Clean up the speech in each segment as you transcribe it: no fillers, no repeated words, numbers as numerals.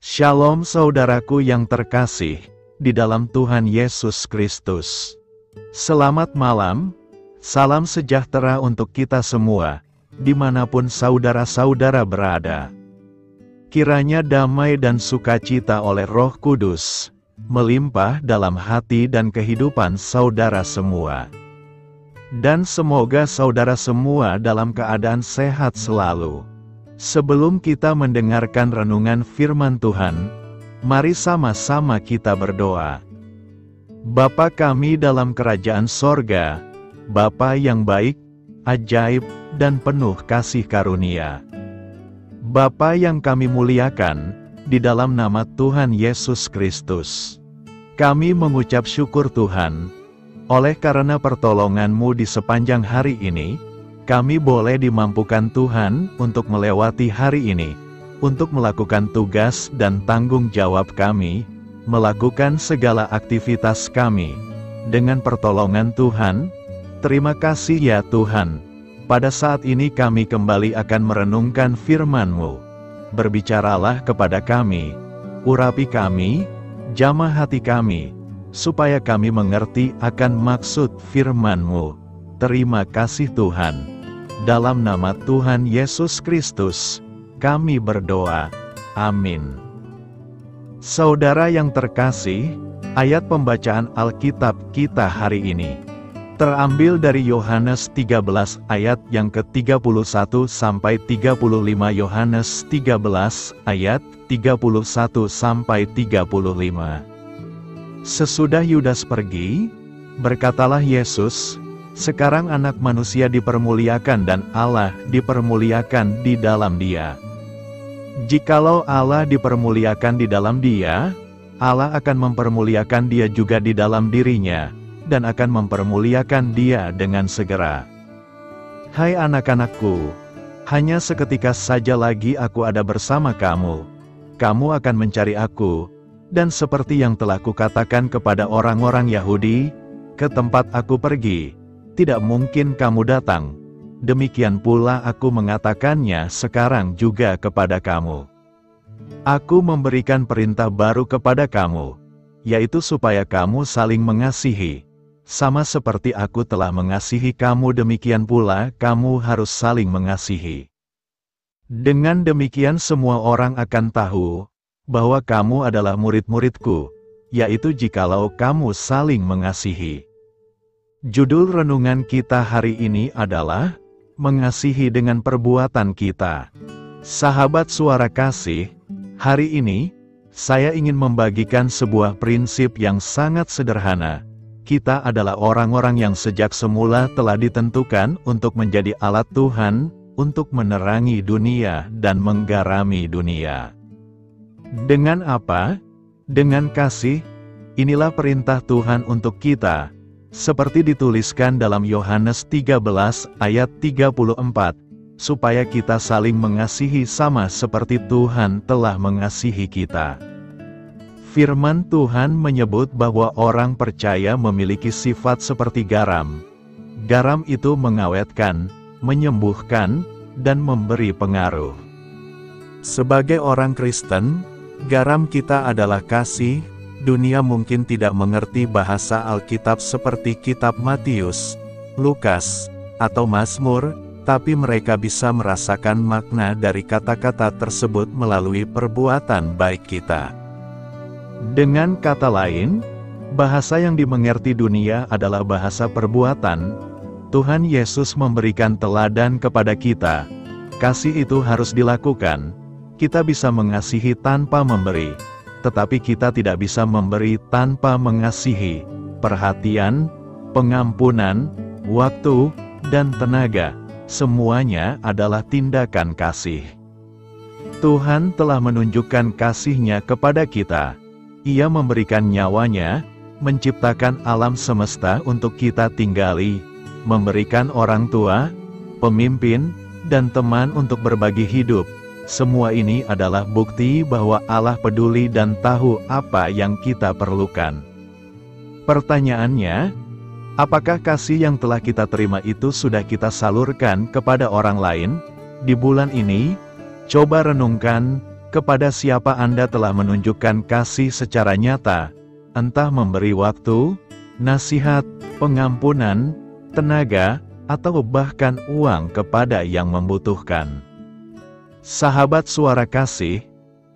Shalom saudaraku yang terkasih di dalam Tuhan Yesus Kristus. Selamat malam, salam sejahtera untuk kita semua, dimanapun saudara-saudara berada. Kiranya damai dan sukacita oleh Roh Kudus melimpah dalam hati dan kehidupan saudara semua. Dan semoga saudara semua dalam keadaan sehat selalu. Sebelum kita mendengarkan renungan firman Tuhan, mari sama-sama kita berdoa. Bapa kami dalam kerajaan sorga, Bapa yang baik, ajaib, dan penuh kasih karunia. Bapa yang kami muliakan, di dalam nama Tuhan Yesus Kristus. Kami mengucap syukur Tuhan, oleh karena pertolongan-Mu di sepanjang hari ini, kami boleh dimampukan Tuhan untuk melewati hari ini, untuk melakukan tugas dan tanggung jawab kami, melakukan segala aktivitas kami. Dengan pertolongan Tuhan, terima kasih ya Tuhan. Pada saat ini kami kembali akan merenungkan firman-Mu. Berbicaralah kepada kami, urapi kami, jamah hati kami, supaya kami mengerti akan maksud firman-Mu. Terima kasih Tuhan. Dalam nama Tuhan Yesus Kristus, kami berdoa. Amin. Saudara yang terkasih, ayat pembacaan Alkitab kita hari ini terambil dari Yohanes 13 ayat yang ke-31 sampai 35. Yohanes 13 ayat 31 sampai 35. Sesudah Yudas pergi, berkatalah Yesus, "Sekarang anak manusia dipermuliakan dan Allah dipermuliakan di dalam Dia. Jikalau Allah dipermuliakan di dalam Dia, Allah akan mempermuliakan Dia juga di dalam dirinya, dan akan mempermuliakan Dia dengan segera. Hai anak-anakku, hanya seketika saja lagi aku ada bersama kamu. Kamu akan mencari aku, dan seperti yang telah kukatakan kepada orang-orang Yahudi, ke tempat aku pergi, tidak mungkin kamu datang. Demikian pula aku mengatakannya sekarang juga kepada kamu. Aku memberikan perintah baru kepada kamu, yaitu supaya kamu saling mengasihi. Sama seperti aku telah mengasihi kamu, demikian pula kamu harus saling mengasihi. Dengan demikian semua orang akan tahu bahwa kamu adalah murid-muridku, yaitu jikalau kamu saling mengasihi." Judul renungan kita hari ini adalah mengasihi dengan perbuatan kita. Sahabat suara kasih, hari ini saya ingin membagikan sebuah prinsip yang sangat sederhana. Kita adalah orang-orang yang sejak semula telah ditentukan untuk menjadi alat Tuhan, untuk menerangi dunia dan menggarami dunia. Dengan apa? Dengan kasih. Inilah perintah Tuhan untuk kita. Seperti dituliskan dalam Yohanes 13 ayat 34, supaya kita saling mengasihi sama seperti Tuhan telah mengasihi kita. Firman Tuhan menyebut bahwa orang percaya memiliki sifat seperti garam. Garam itu mengawetkan, menyembuhkan, dan memberi pengaruh. Sebagai orang Kristen, garam kita adalah kasih. Dunia mungkin tidak mengerti bahasa Alkitab seperti kitab Matius, Lukas, atau Mazmur, tapi mereka bisa merasakan makna dari kata-kata tersebut melalui perbuatan baik kita. Dengan kata lain, bahasa yang dimengerti dunia adalah bahasa perbuatan. Tuhan Yesus memberikan teladan kepada kita. Kasih itu harus dilakukan. Kita bisa mengasihi tanpa memberi. Tetapi kita tidak bisa memberi tanpa mengasihi. Perhatian, pengampunan, waktu, dan tenaga, semuanya adalah tindakan kasih. Tuhan telah menunjukkan kasih-Nya kepada kita. Ia memberikan nyawanya, menciptakan alam semesta untuk kita tinggali, memberikan orang tua, pemimpin, dan teman untuk berbagi hidup. Semua ini adalah bukti bahwa Allah peduli dan tahu apa yang kita perlukan. Pertanyaannya, apakah kasih yang telah kita terima itu sudah kita salurkan kepada orang lain? Di bulan ini, coba renungkan, kepada siapa Anda telah menunjukkan kasih secara nyata, entah memberi waktu, nasihat, pengampunan, tenaga, atau bahkan uang kepada yang membutuhkan. Sahabat Suara Kasih,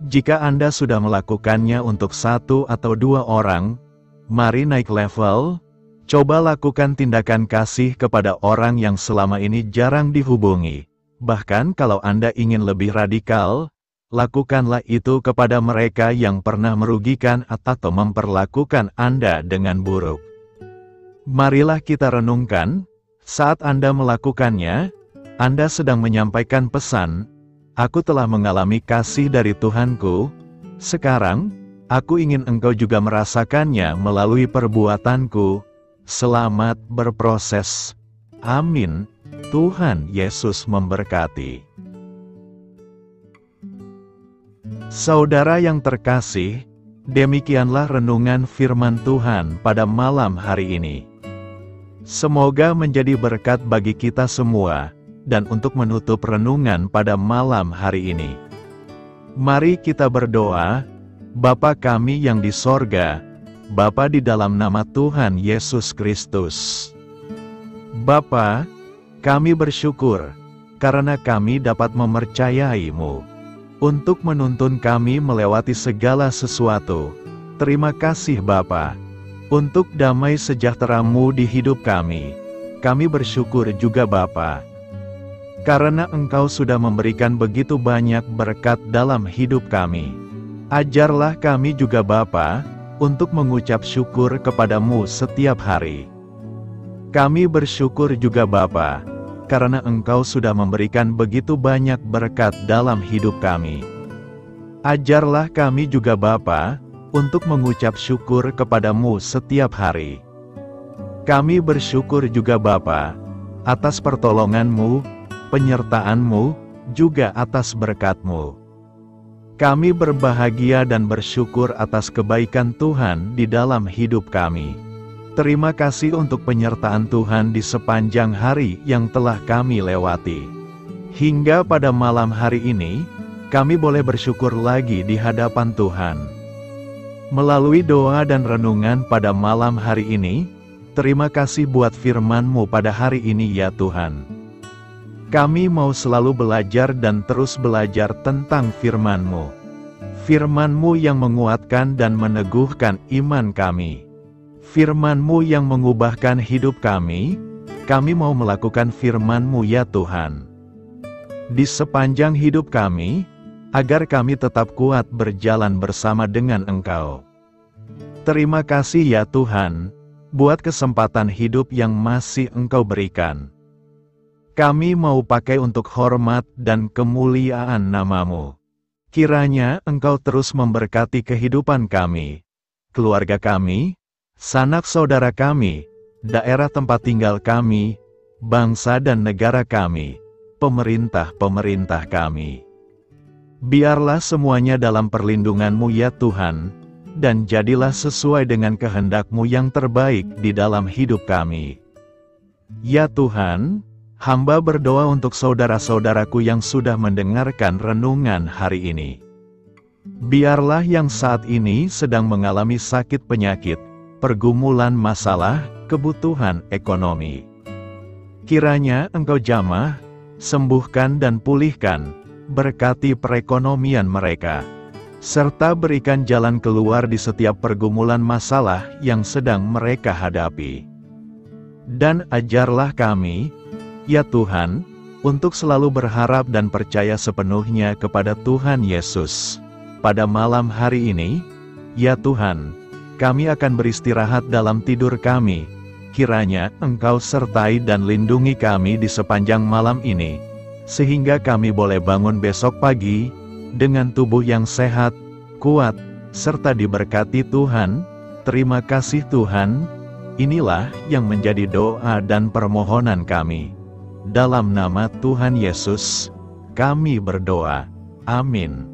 jika Anda sudah melakukannya untuk 1 atau 2 orang, mari naik level. Coba lakukan tindakan kasih kepada orang yang selama ini jarang dihubungi. Bahkan kalau Anda ingin lebih radikal, lakukanlah itu kepada mereka yang pernah merugikan atau memperlakukan Anda dengan buruk. Marilah kita renungkan, saat Anda melakukannya, Anda sedang menyampaikan pesan, "Aku telah mengalami kasih dari Tuhanku, sekarang, aku ingin engkau juga merasakannya melalui perbuatanku. Selamat berproses. Amin. Tuhan Yesus memberkati." Saudara yang terkasih, demikianlah renungan firman Tuhan pada malam hari ini. Semoga menjadi berkat bagi kita semua, dan untuk menutup renungan pada malam hari ini, mari kita berdoa. Bapa kami yang di sorga, Bapa di dalam nama Tuhan Yesus Kristus. Bapa, kami bersyukur, karena kami dapat mempercayai-Mu, untuk menuntun kami melewati segala sesuatu. Terima kasih Bapa, untuk damai sejahtera-Mu di hidup kami. Kami bersyukur juga Bapa, karena Engkau sudah memberikan begitu banyak berkat dalam hidup kami. Ajarlah kami juga Bapa, untuk mengucap syukur kepada-Mu setiap hari. Kami bersyukur juga Bapa, karena Engkau sudah memberikan begitu banyak berkat dalam hidup kami. Ajarlah kami juga Bapa, untuk mengucap syukur kepada-Mu setiap hari. Kami bersyukur juga Bapa, atas pertolongan-Mu, penyertaan-Mu, juga atas berkat-Mu. Kami berbahagia dan bersyukur atas kebaikan Tuhan di dalam hidup kami. Terima kasih untuk penyertaan Tuhan di sepanjang hari yang telah kami lewati. Hingga pada malam hari ini, kami boleh bersyukur lagi di hadapan Tuhan. Melalui doa dan renungan pada malam hari ini, terima kasih buat firman-Mu pada hari ini ya Tuhan. Kami mau selalu belajar dan terus belajar tentang firman-Mu. Firman-Mu yang menguatkan dan meneguhkan iman kami. Firman-Mu yang mengubahkan hidup kami mau melakukan firman-Mu ya Tuhan. Di sepanjang hidup kami, agar kami tetap kuat berjalan bersama dengan Engkau. Terima kasih ya Tuhan, buat kesempatan hidup yang masih Engkau berikan. Kami mau pakai untuk hormat dan kemuliaan nama-Mu. Kiranya Engkau terus memberkati kehidupan kami, keluarga kami, sanak saudara kami, daerah tempat tinggal kami, bangsa dan negara kami, pemerintah-pemerintah kami. Biarlah semuanya dalam perlindungan-Mu ya Tuhan, dan jadilah sesuai dengan kehendak-Mu yang terbaik di dalam hidup kami. Ya Tuhan, hamba berdoa untuk saudara-saudaraku yang sudah mendengarkan renungan hari ini. Biarlah yang saat ini sedang mengalami sakit penyakit, pergumulan masalah, kebutuhan ekonomi. Kiranya Engkau jamah, sembuhkan dan pulihkan, berkati perekonomian mereka, serta berikan jalan keluar di setiap pergumulan masalah yang sedang mereka hadapi. Dan ajarlah kami, ya Tuhan, untuk selalu berharap dan percaya sepenuhnya kepada Tuhan Yesus. Pada malam hari ini, ya Tuhan, kami akan beristirahat dalam tidur kami. Kiranya Engkau sertai dan lindungi kami di sepanjang malam ini, sehingga kami boleh bangun besok pagi, dengan tubuh yang sehat, kuat, serta diberkati Tuhan. Terima kasih Tuhan. Inilah yang menjadi doa dan permohonan kami. Dalam nama Tuhan Yesus, kami berdoa. Amin.